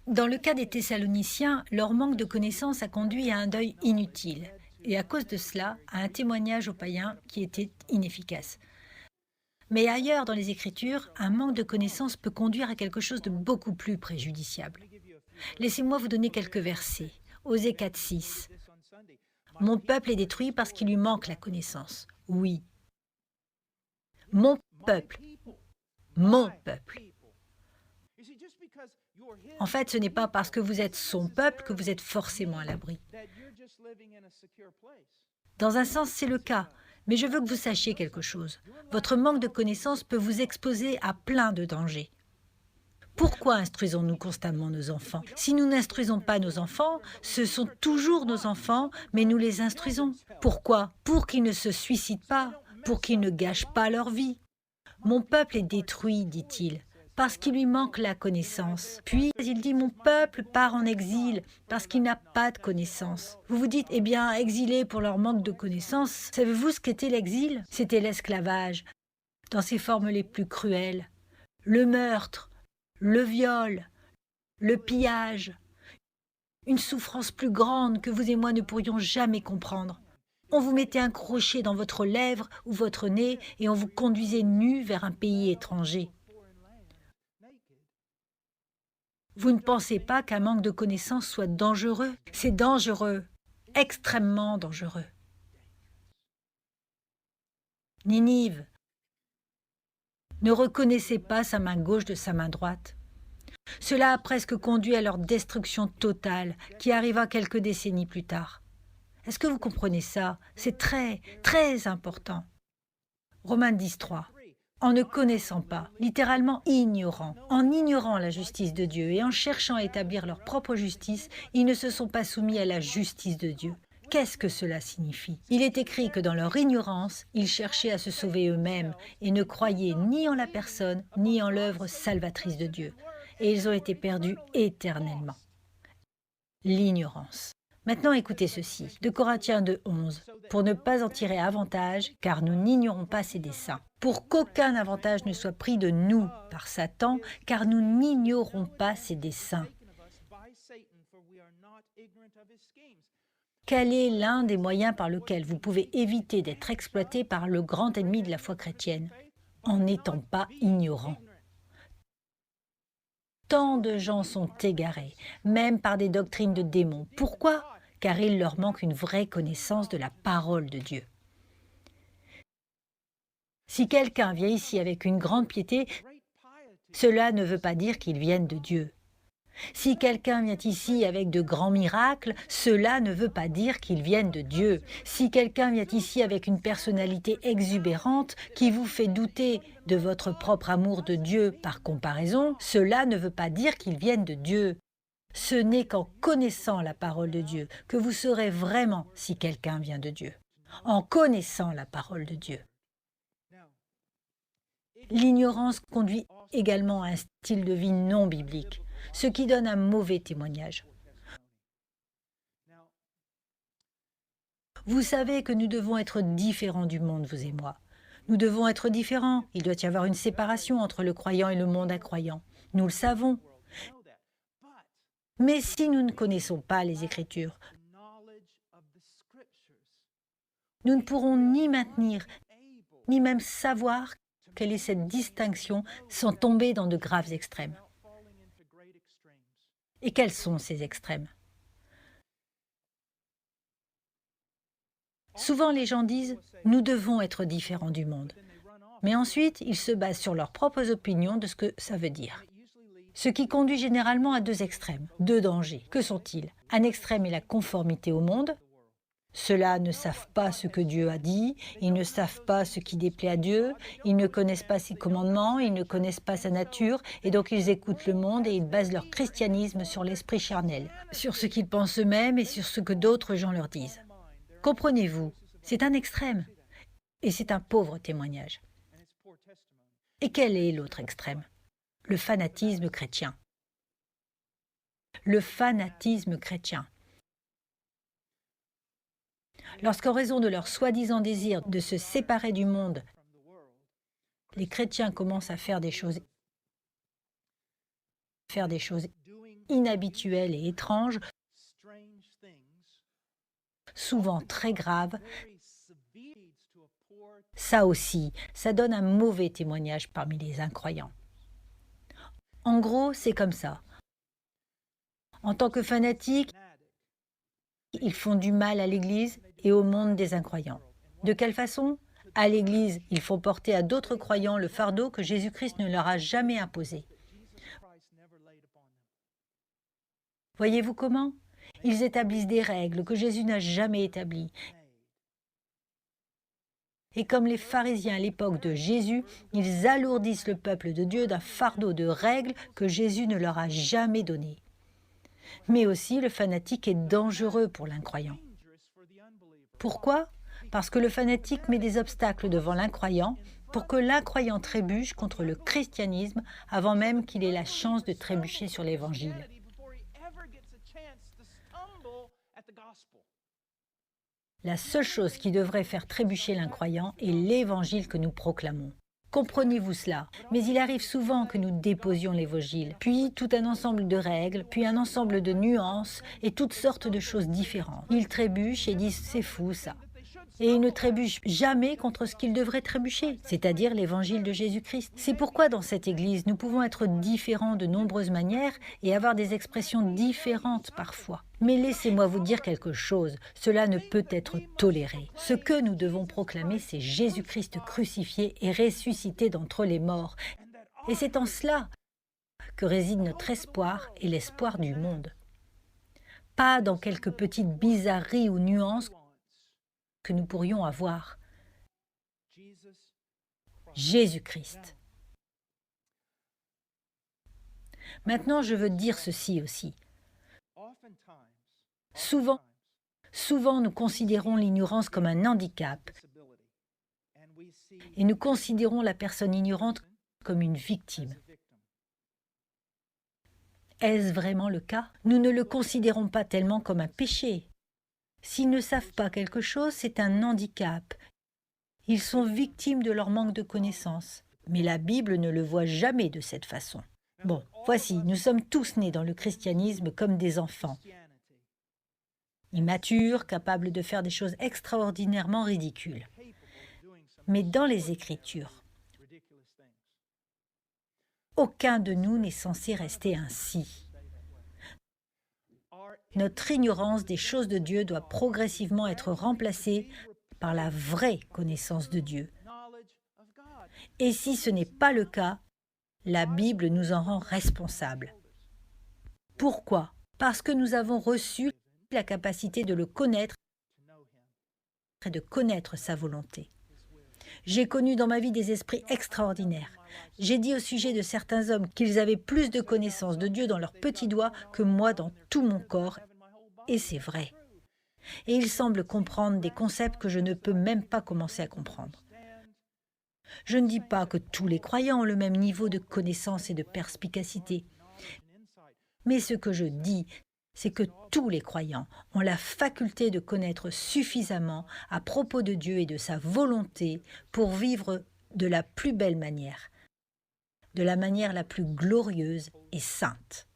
Dans le cas des Thessaloniciens, leur manque de connaissances a conduit à un deuil inutile, et à cause de cela, à un témoignage aux païens qui était inefficace. Mais ailleurs dans les Écritures, un manque de connaissances peut conduire à quelque chose de beaucoup plus préjudiciable. Laissez-moi vous donner quelques versets. Osée 4,6. Mon peuple est détruit parce qu'il lui manque la connaissance. Oui, mon peuple, mon peuple. En fait, ce n'est pas parce que vous êtes son peuple que vous êtes forcément à l'abri. Dans un sens, c'est le cas, mais je veux que vous sachiez quelque chose. Votre manque de connaissances peut vous exposer à plein de dangers. Pourquoi instruisons-nous constamment nos enfants? Si nous n'instruisons pas nos enfants, ce sont toujours nos enfants, mais nous les instruisons. Pourquoi? Pour qu'ils ne se suicident pas, pour qu'ils ne gâchent pas leur vie. Mon peuple est détruit, dit-il, parce qu'il lui manque la connaissance. Puis il dit, mon peuple part en exil, parce qu'il n'a pas de connaissance. Vous vous dites, eh bien, exilés pour leur manque de connaissance, savez-vous ce qu'était l'exil? C'était l'esclavage, dans ses formes les plus cruelles. Le meurtre, le viol, le pillage, une souffrance plus grande que vous et moi ne pourrions jamais comprendre. On vous mettait un crochet dans votre lèvre ou votre nez et on vous conduisait nu vers un pays étranger. Vous ne pensez pas qu'un manque de connaissances soit dangereux? C'est dangereux, extrêmement dangereux. Ninive ne reconnaissait pas sa main gauche de sa main droite. Cela a presque conduit à leur destruction totale, qui arriva quelques décennies plus tard. Est-ce que vous comprenez ça? C'est très, très important. Romains 10,3. En ne connaissant pas, littéralement ignorant, en ignorant la justice de Dieu et en cherchant à établir leur propre justice, ils ne se sont pas soumis à la justice de Dieu. Qu'est-ce que cela signifie? Il est écrit que dans leur ignorance, ils cherchaient à se sauver eux-mêmes et ne croyaient ni en la personne ni en l'œuvre salvatrice de Dieu. Et ils ont été perdus éternellement. L'ignorance. Maintenant, écoutez ceci, de Corinthiens 2,11. Pour ne pas en tirer avantage, car nous n'ignorons pas ses desseins. Pour qu'aucun avantage ne soit pris de nous par Satan, car nous n'ignorons pas ses desseins. Quel est l'un des moyens par lesquels vous pouvez éviter d'être exploité par le grand ennemi de la foi chrétienne? En n'étant pas ignorant. Tant de gens sont égarés, même par des doctrines de démons. Pourquoi? Car il leur manque une vraie connaissance de la parole de Dieu. Si quelqu'un vient ici avec une grande piété, cela ne veut pas dire qu'il vienne de Dieu. Si quelqu'un vient ici avec de grands miracles, cela ne veut pas dire qu'il vienne de Dieu. Si quelqu'un vient ici avec une personnalité exubérante qui vous fait douter de votre propre amour de Dieu par comparaison, cela ne veut pas dire qu'il vienne de Dieu. Ce n'est qu'en connaissant la parole de Dieu que vous saurez vraiment si quelqu'un vient de Dieu. En connaissant la parole de Dieu. L'ignorance conduit également à un style de vie non biblique, ce qui donne un mauvais témoignage. Vous savez que nous devons être différents du monde, vous et moi. Nous devons être différents. Il doit y avoir une séparation entre le croyant et le monde incroyant. Nous le savons. Mais si nous ne connaissons pas les Écritures, nous ne pourrons ni maintenir, ni même savoir quelle est cette distinction sans tomber dans de graves extrêmes. Et quels sont ces extrêmes? Souvent les gens disent « nous devons être différents du monde ». Mais ensuite, ils se basent sur leurs propres opinions de ce que ça veut dire. Ce qui conduit généralement à deux extrêmes, deux dangers. Que sont-ils? Un extrême est la conformité au monde. Ceux-là ne savent pas ce que Dieu a dit, ils ne savent pas ce qui déplaît à Dieu, ils ne connaissent pas ses commandements, ils ne connaissent pas sa nature, et donc ils écoutent le monde et ils basent leur christianisme sur l'esprit charnel, sur ce qu'ils pensent eux-mêmes et sur ce que d'autres gens leur disent. Comprenez-vous, c'est un extrême, et c'est un pauvre témoignage. Et quel est l'autre extrême? Le fanatisme chrétien. Le fanatisme chrétien. Lorsqu'en raison de leur soi-disant désir de se séparer du monde, les chrétiens commencent à faire des choses inhabituelles et étranges, souvent très graves, ça aussi, ça donne un mauvais témoignage parmi les incroyants. En gros, c'est comme ça. En tant que fanatiques, ils font du mal à l'Église et au monde des incroyants. De quelle façon? À l'Église, ils font porter à d'autres croyants le fardeau que Jésus-Christ ne leur a jamais imposé. Voyez-vous comment? Ils établissent des règles que Jésus n'a jamais établies. Et comme les pharisiens à l'époque de Jésus, ils alourdissent le peuple de Dieu d'un fardeau de règles que Jésus ne leur a jamais donné. Mais aussi, le fanatique est dangereux pour l'incroyant. Pourquoi? Parce que le fanatique met des obstacles devant l'incroyant pour que l'incroyant trébuche contre le christianisme avant même qu'il ait la chance de trébucher sur l'Évangile. La seule chose qui devrait faire trébucher l'incroyant est l'Évangile que nous proclamons. Comprenez-vous cela? Mais il arrive souvent que nous déposions l'Évangile, puis tout un ensemble de règles, puis un ensemble de nuances et toutes sortes de choses différentes. Ils trébuchent et disent « c'est fou ça ». Et ils ne trébuchent jamais contre ce qu'ils devraient trébucher, c'est-à-dire l'Évangile de Jésus-Christ. C'est pourquoi dans cette Église, nous pouvons être différents de nombreuses manières et avoir des expressions différentes parfois. Mais laissez-moi vous dire quelque chose, cela ne peut être toléré. Ce que nous devons proclamer, c'est Jésus-Christ crucifié et ressuscité d'entre les morts. Et c'est en cela que réside notre espoir et l'espoir du monde. Pas dans quelques petites bizarreries ou nuances que nous pourrions avoir. Jésus-Christ. Maintenant, je veux dire ceci aussi. Souvent, nous considérons l'ignorance comme un handicap et nous considérons la personne ignorante comme une victime. Est-ce vraiment le cas? Nous ne le considérons pas tellement comme un péché. S'ils ne savent pas quelque chose, c'est un handicap. Ils sont victimes de leur manque de connaissances. Mais la Bible ne le voit jamais de cette façon. Bon, voici, nous sommes tous nés dans le christianisme comme des enfants. Immatures, capables de faire des choses extraordinairement ridicules. Mais dans les Écritures, aucun de nous n'est censé rester ainsi. Notre ignorance des choses de Dieu doit progressivement être remplacée par la vraie connaissance de Dieu. Et si ce n'est pas le cas, la Bible nous en rend responsables. Pourquoi? Parce que nous avons reçu la capacité de le connaître et de connaître sa volonté. J'ai connu dans ma vie des esprits extraordinaires. J'ai dit au sujet de certains hommes qu'ils avaient plus de connaissances de Dieu dans leurs petits doigts que moi dans tout mon corps, et c'est vrai. Et ils semblent comprendre des concepts que je ne peux même pas commencer à comprendre. Je ne dis pas que tous les croyants ont le même niveau de connaissance et de perspicacité, mais ce que je dis, c'est que tous les croyants ont la faculté de connaître suffisamment à propos de Dieu et de sa volonté pour vivre de la plus belle manière, de la manière la plus glorieuse et sainte.